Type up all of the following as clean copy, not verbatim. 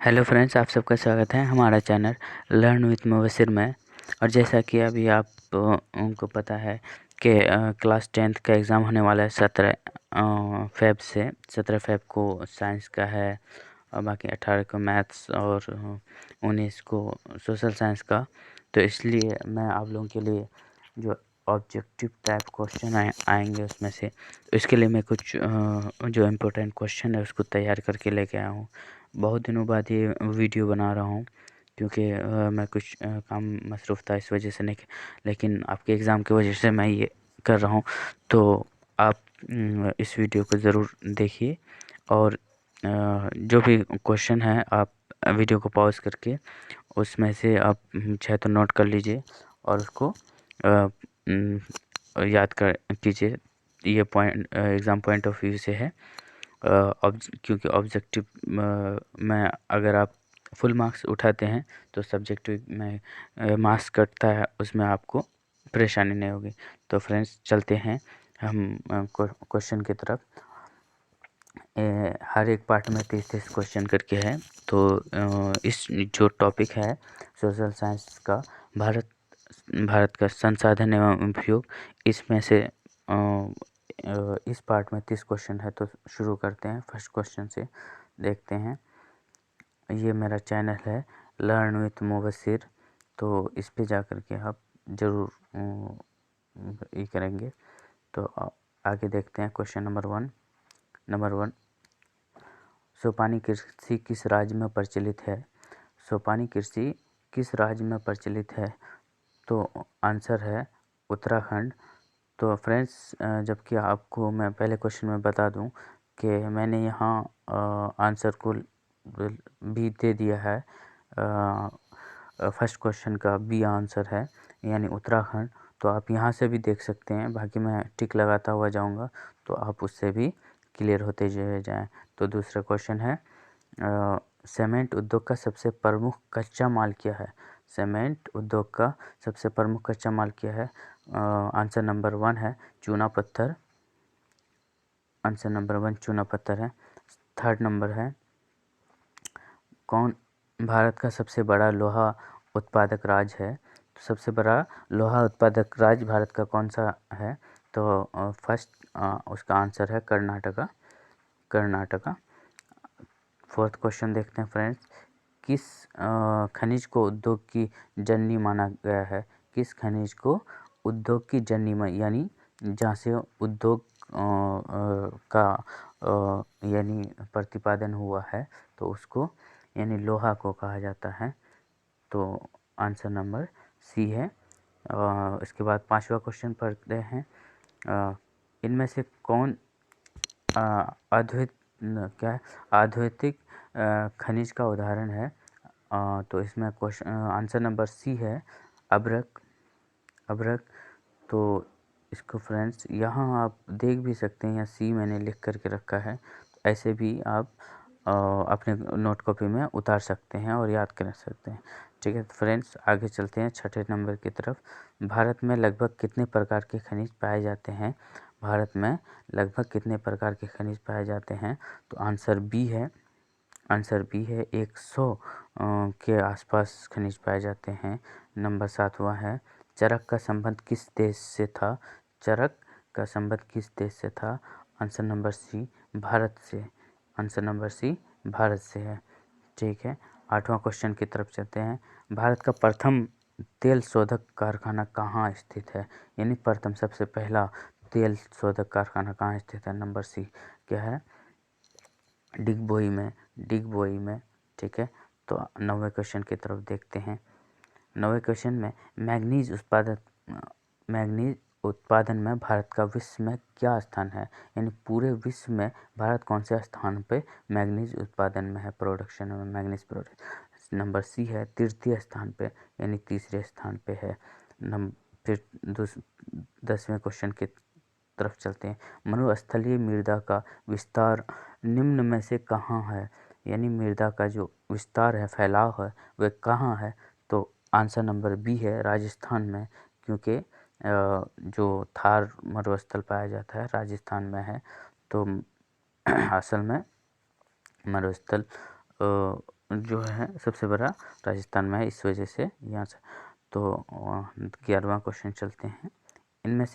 Hello friends, आप सबका स्वागत है हमारा चैनल लर्न विथ मुबशिर में। और जैसा कि अभी आप उनको पता है कि क्लास 10th का एग्ज़ाम होने वाला है 17 फेब से। 17 फेब को साइंस का है और बाकी 18 को मैथ्स और 19 को सोशल साइंस का। तो इसलिए मैं आप लोगों के लिए जो ऑब्जेक्टिव टाइप क्वेश्चन आएंगे उसमें से, इसके लिए मैं कुछ जो इम्पोर्टेंट क्वेश्चन है उसको तैयार करके लेके आया हूँ। बहुत दिनों बाद ये वीडियो बना रहा हूँ क्योंकि मैं कुछ काम मसरूफ़ था, इस वजह से नहीं। लेकिन आपके एग्ज़ाम की वजह से मैं ये कर रहा हूँ। तो आप इस वीडियो को ज़रूर देखिए और जो भी क्वेश्चन है आप वीडियो को पॉज करके उसमें से आप चाहे तो नोट कर लीजिए और उसको याद कर कीजिए। ये point exam point of view से है। क्योंकि ऑब्जेक्टिव में अगर आप फुल मार्क्स उठाते हैं तो सब्जेक्टिव में मार्क्स कटता है, उसमें आपको परेशानी नहीं होगी। तो फ्रेंड्स चलते हैं हम क्वेश्चन की तरफ। हर एक पार्ट में 30-30 क्वेश्चन करके है। तो इस जो टॉपिक है सोशल साइंस का, भारत का संसाधन एवं उपयोग, इसमें से इस पार्ट में 30 क्वेश्चन है। तो शुरू करते हैं फर्स्ट क्वेश्चन से, देखते हैं। ये मेरा चैनल है लर्न विथ मुबशिर, तो इस पे जा कर के आप ज़रूर ये करेंगे। तो आगे देखते हैं क्वेश्चन नंबर वन। सोपानी कृषि किस राज्य में प्रचलित है? सोपानी कृषि किस राज्य में प्रचलित है? तो आंसर है उत्तराखंड। तो फ्रेंड्स, जबकि आपको मैं पहले क्वेश्चन में बता दूं कि मैंने यहाँ आंसर को भी दे दिया है। फर्स्ट क्वेश्चन का बी आंसर है, यानी उत्तराखंड। तो आप यहाँ से भी देख सकते हैं, बाकी मैं टिक लगाता हुआ जाऊँगा तो आप उससे भी क्लियर होते जाएँ। तो दूसरा क्वेश्चन है, सीमेंट उद्योग का सबसे प्रमुख कच्चा माल क्या है? सीमेंट उद्योग का सबसे प्रमुख कच्चा माल क्या है? आंसर नंबर 1 है चूना पत्थर। आंसर नंबर 1 चूना पत्थर है। थर्ड नंबर है, कौन भारत का सबसे बड़ा लोहा उत्पादक राज्य है? तो सबसे बड़ा लोहा उत्पादक राज्य भारत का कौन सा है? तो फर्स्ट उसका आंसर है कर्नाटका। फोर्थ क्वेश्चन देखते हैं फ्रेंड्स। किस खनिज को उद्योग की जननी माना गया है? किस खनिज को उद्योग की जननी यानी जहाँ से उद्योग का यानी प्रतिपादन हुआ है, तो उसको यानी लोहा को कहा जाता है। तो आंसर नंबर सी है। इसके बाद 5वां क्वेश्चन पढ़ते हैं। इनमें से कौन अद्वितीय खनिज का उदाहरण है? तो इसमें क्वेश्चन आंसर नंबर सी है अभ्रक। तो इसको फ्रेंड्स यहाँ आप देख भी सकते हैं, यहाँ सी मैंने लिख करके रखा है। ऐसे भी आप अपने नोट कॉपी में उतार सकते हैं और याद कर सकते हैं। ठीक है फ्रेंड्स, आगे चलते हैं छठे नंबर की तरफ। भारत में लगभग कितने प्रकार के खनिज पाए जाते हैं? भारत में लगभग कितने प्रकार के खनिज पाए जाते हैं? तो आंसर बी है 100 के आसपास खनिज पाए जाते हैं। नंबर 7वां है, चरक का संबंध किस देश से था? चरक का संबंध किस देश से था? आंसर नंबर सी भारत से। आंसर नंबर सी भारत से है। ठीक है, 8वां क्वेश्चन की तरफ चलते हैं। भारत का प्रथम तेल शोधक कारखाना कहाँ स्थित है? यानी प्रथम सबसे पहला तेल शोधक कारखाना कहाँ स्थित है? नंबर सी क्या है? डिगबोई में। ठीक है, तो 9वें क्वेश्चन की तरफ देखते हैं। 9वें क्वेश्चन में मैग्नीज उत्पादन में भारत का विश्व में क्या स्थान है? यानी पूरे विश्व में भारत कौन से स्थान पे मैग्नीज उत्पादन में है, प्रोडक्शन में मैग्नीज प्रोडक्ट? नंबर सी है तृतीय स्थान पे, यानी तीसरे स्थान पे है। फिर 10वें क्वेश्चन की तरफ चलते हैं। मरुस्थलीय मृदा का विस्तार निम्न में से कहाँ है? यानी मृदा का जो विस्तार है, फैलाव है, वह कहाँ है? तो आंसर नंबर बी है राजस्थान में, क्योंकि जो थार मरुस्थल पाया जाता है राजस्थान में है। तो असल में मरुस्थल जो है सबसे बड़ा राजस्थान में है, इस वजह से यहाँ से। तो 11वां क्वेश्चन चलते हैं। इनमें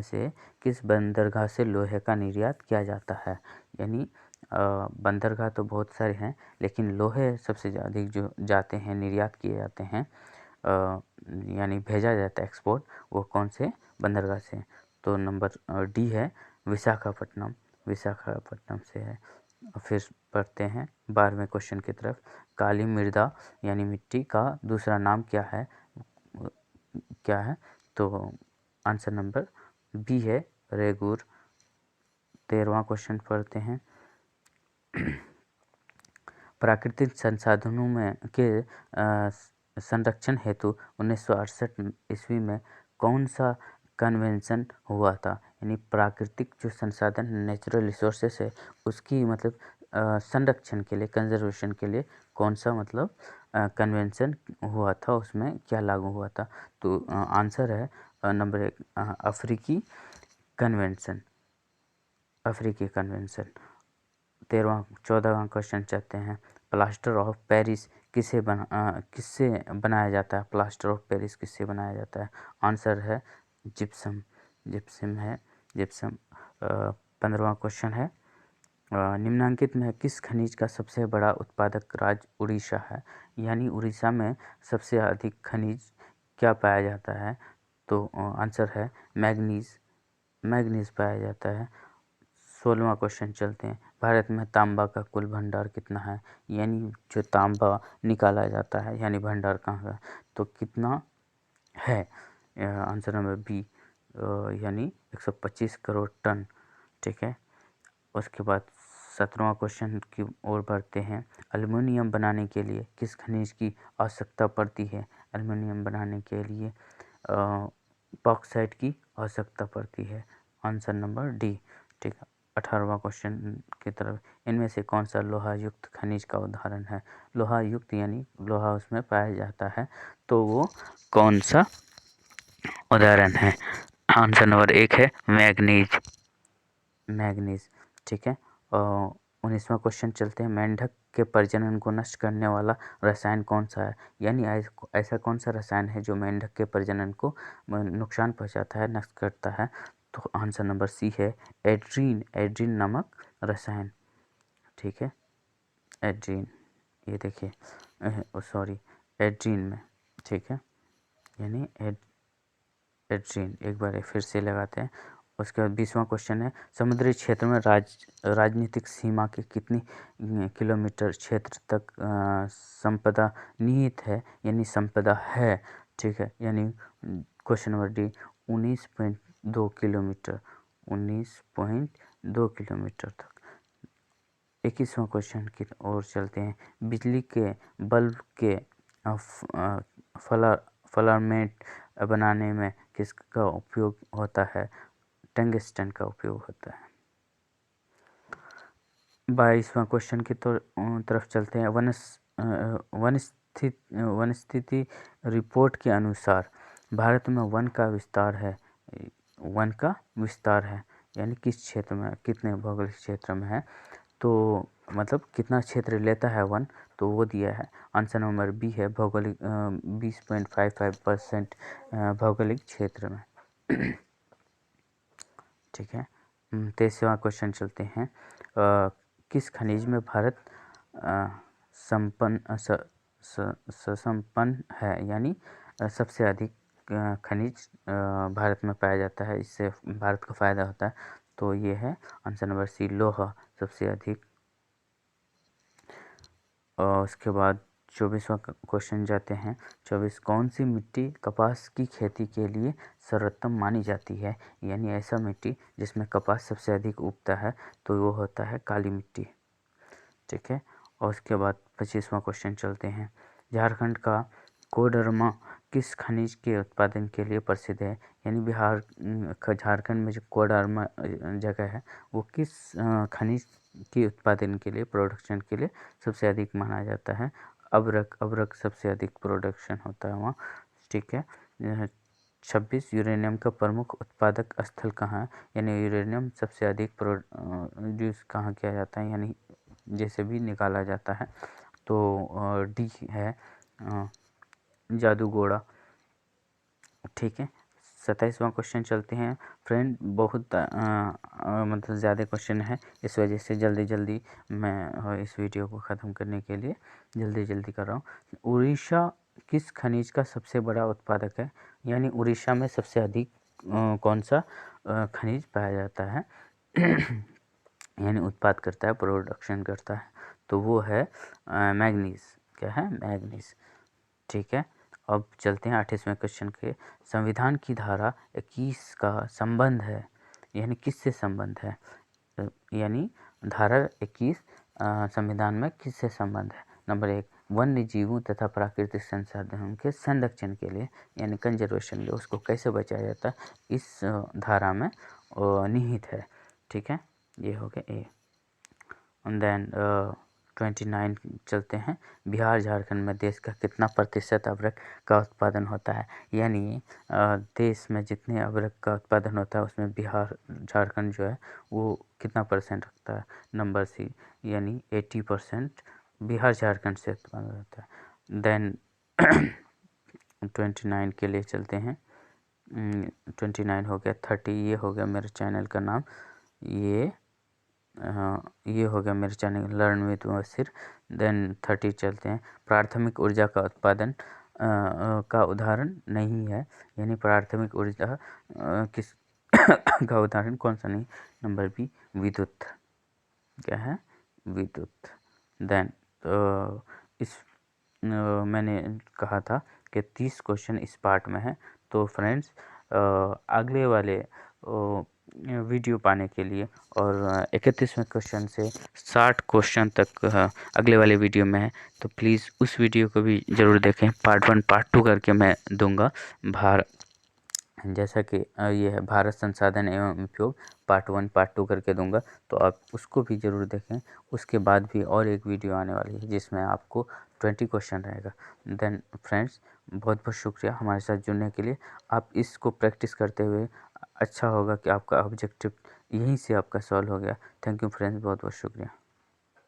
से किस बंदरगाह से लोहे का निर्यात किया जाता है? यानी बंदरगाह तो बहुत सारे हैं, लेकिन लोहे सबसे ज़्यादा जो जाते हैं, निर्यात किए जाते हैं, यानी भेजा जाता है एक्सपोर्ट, वो कौन से बंदरगाह से? तो नंबर डी है विशाखापट्टनम। विशाखापट्टनम से है। फिर पढ़ते हैं 12वें क्वेश्चन की तरफ। काली मृदा यानी मिट्टी का दूसरा नाम क्या है? तो आंसर नंबर बी है रेगुर। 13वां क्वेश्चन पढ़ते हैं। प्राकृतिक संसाधनों में के संरक्षण हेतु 1968 ईस्वी में कौन सा कन्वेंशन हुआ था? यानी प्राकृतिक जो संसाधन नेचुरल रिसोर्सेस है, उसकी मतलब संरक्षण के लिए, कंजर्वेशन के लिए कौन सा मतलब कन्वेंशन हुआ था, उसमें क्या लागू हुआ था? तो आंसर है नंबर 1 अफ्रीकी कन्वेंशन। अफ्रीकी कन्वेंशन। 14वां क्वेश्चन चाहते हैं। प्लास्टर ऑफ पेरिस किससे बनाया जाता है? प्लास्टर ऑफ पेरिस किससे बनाया जाता है? आंसर है जिप्सम। जिप्सम है, जिप्सम। 15वां क्वेश्चन है। निम्नलिखित में किस खनिज का सबसे बड़ा उत्पादक राज्य उड़ीसा है? यानी उड़ीसा में सबसे अधिक खनिज क्या पाया जाता है? तो आंसर है मैग्नीज। मैग्नीज पाया जाता है। 16वां क्वेश्चन चलते हैं। भारत में तांबा का कुल भंडार कितना है? यानी जो तांबा निकाला जाता है, यानी भंडार कहाँ का, तो कितना है? आंसर नंबर बी, यानी 125 करोड़ टन। ठीक है। उसके बाद 17वां क्वेश्चन की ओर बढ़ते हैं। एल्युमिनियम बनाने के लिए किस खनिज की आवश्यकता पड़ती है? एल्युमिनियम बनाने के लिए बॉक्साइट की आवश्यकता पड़ती है। Answer number D. ठीक है। 18वां क्वेश्चन की तरफ। इनमें से कौन सा लोहा युक्त खनिज का उदाहरण है? लोहा युक्त यानी लोहा उसमें पाया जाता है, तो वो कौन सा उदाहरण है? आंसर नंबर 1 है मैग्नीज। मैग्नीज। ठीक है। 19वां क्वेश्चन चलते हैं। मेंढक के प्रजनन को नष्ट करने वाला रसायन कौन सा है? यानी ऐसा कौन सा रसायन है जो मेंढक के प्रजनन को नुकसान पहुंचाता है, नष्ट करता है? तो आंसर नंबर सी है एड्रीन। एड्रीन नामक रसायन। ठीक है। एड्रीन, ये देखिए, सॉरी, एड्रीन में। ठीक है। यानी एड्रीन। एक बार फिर से लगाते हैं। उसके बाद 20वां क्वेश्चन है। समुद्री क्षेत्र में राजनीतिक सीमा के कितनी किलोमीटर क्षेत्र तक संपदा निहित है, यानी संपदा है? ठीक है। यानी question number D 19.2 kilometre. 19.2 kilometre तक। 21वां क्वेश्चन की ओर चलते हैं। बिजली के बल्ब के फिलामेंट बनाने में किसका उपयोग होता है? टंगस्टन का उपयोग होता है। 22वां क्वेश्चन की तरफ चलते हैं। वनस्थिति रिपोर्ट के अनुसार भारत में वन का विस्तार है, यानी किस क्षेत्र में, कितने भौगोलिक क्षेत्र में है? तो मतलब कितना क्षेत्र लेता है वन, तो वो दिया है। आंसर नंबर बी है भौगोलिक 20.55% भौगोलिक क्षेत्र में। ठीक है। 23वां क्वेश्चन चलते हैं। किस खनिज में भारत संपन्न है, यानी सबसे अधिक खनिज भारत में पाया जाता है, इससे भारत को फ़ायदा होता है? तो ये है आंसर नंबर सी, लोहा सबसे अधिक। और उसके बाद 24वां क्वेश्चन जाते हैं। 24, कौन सी मिट्टी कपास की खेती के लिए सर्वोत्तम मानी जाती है? यानी ऐसा मिट्टी जिसमें कपास सबसे अधिक उगता है, तो वो होता है काली मिट्टी। ठीक है। और उसके बाद 25वां क्वेश्चन चलते हैं। झारखंड का कोडरमा किस खनिज के उत्पादन के लिए प्रसिद्ध है? यानी बिहार झारखंड में जो कोडरमा जगह है, वो किस खनिज के उत्पादन के लिए, प्रोडक्शन के लिए सबसे अधिक माना जाता है? अब्रक सबसे अधिक प्रोडक्शन होता है वहाँ। ठीक है। 26, यूरेनियम का प्रमुख उत्पादक स्थल कहाँ है? यानी यूरेनियम सबसे अधिक प्रोड्यूस कहाँ किया जाता है, यानी जैसे भी निकाला जाता है। तो डी है जादूगोड़ा। ठीक है, 27वां क्वेश्चन चलते हैं फ्रेंड। बहुत मतलब ज़्यादा क्वेश्चन है, इस वजह से जल्दी जल्दी मैं इस वीडियो को ख़त्म करने के लिए जल्दी जल्दी कर रहा हूँ। उड़ीसा किस खनिज का सबसे बड़ा उत्पादक है? यानी उड़ीसा में सबसे अधिक कौन सा खनिज पाया जाता है यानी उत्पाद करता है, प्रोडक्शन करता है, तो वो है मैग्नीज। क्या है? मैग्नीज। ठीक है, अब चलते हैं 28वें क्वेश्चन के। संविधान की धारा 21 का संबंध है, यानी किससे संबंध है? यानी धारा 21 संविधान में किससे संबंध है? नंबर 1, वन्य जीवों तथा प्राकृतिक संसाधनों के संरक्षण के लिए, यानी कंजर्वेशन के, उसको कैसे बचाया जाता है, इस धारा में निहित है। ठीक है, ये हो गया ए। एंड देन 29 चलते हैं। बिहार झारखंड में देश का कितना प्रतिशत अबरक का उत्पादन होता है? यानी देश में जितने अबरक का उत्पादन होता है उसमें बिहार झारखंड जो है वो कितना परसेंट रखता है? नंबर सी, यानी 80% बिहार झारखंड से उत्पादन होता है। देन 29 के लिए चलते हैं। 29 हो गया। 30 ये हो गया मेरे चैनल का नाम, ये हो गया मेरे channel learn with Wasir. Then 30 चलते हैं। प्राथमिक ऊर्जा का उत्पादन का उदाहरण नहीं है, यानी प्राथमिक ऊर्जा किस का उदाहरण कौन सा नहीं? नंबर बी, विद्युत। क्या है? विद्युत। देन इस मैंने कहा था कि 30 क्वेश्चन इस पार्ट में है। तो फ्रेंड्स अगले वाले वीडियो पाने के लिए और 31वें क्वेश्चन से 60 क्वेश्चन तक अगले वाले वीडियो में है, तो प्लीज़ उस वीडियो को भी ज़रूर देखें। पार्ट 1 पार्ट 2 करके मैं दूंगा। जैसा कि ये है भारत संसाधन एवं उपयोग, पार्ट 1 पार्ट 2 करके दूंगा, तो आप उसको भी ज़रूर देखें। उसके बाद भी और एक वीडियो आने वाली है जिसमें आपको 20 क्वेश्चन रहेगा। देन फ्रेंड्स, बहुत बहुत शुक्रिया हमारे साथ जुड़ने के लिए। आप इसको प्रैक्टिस करते हुए अच्छा होगा कि आपका ऑब्जेक्टिव यहीं से आपका सॉल्व हो गया। थैंक यू फ्रेंड्स, बहुत बहुत शुक्रिया।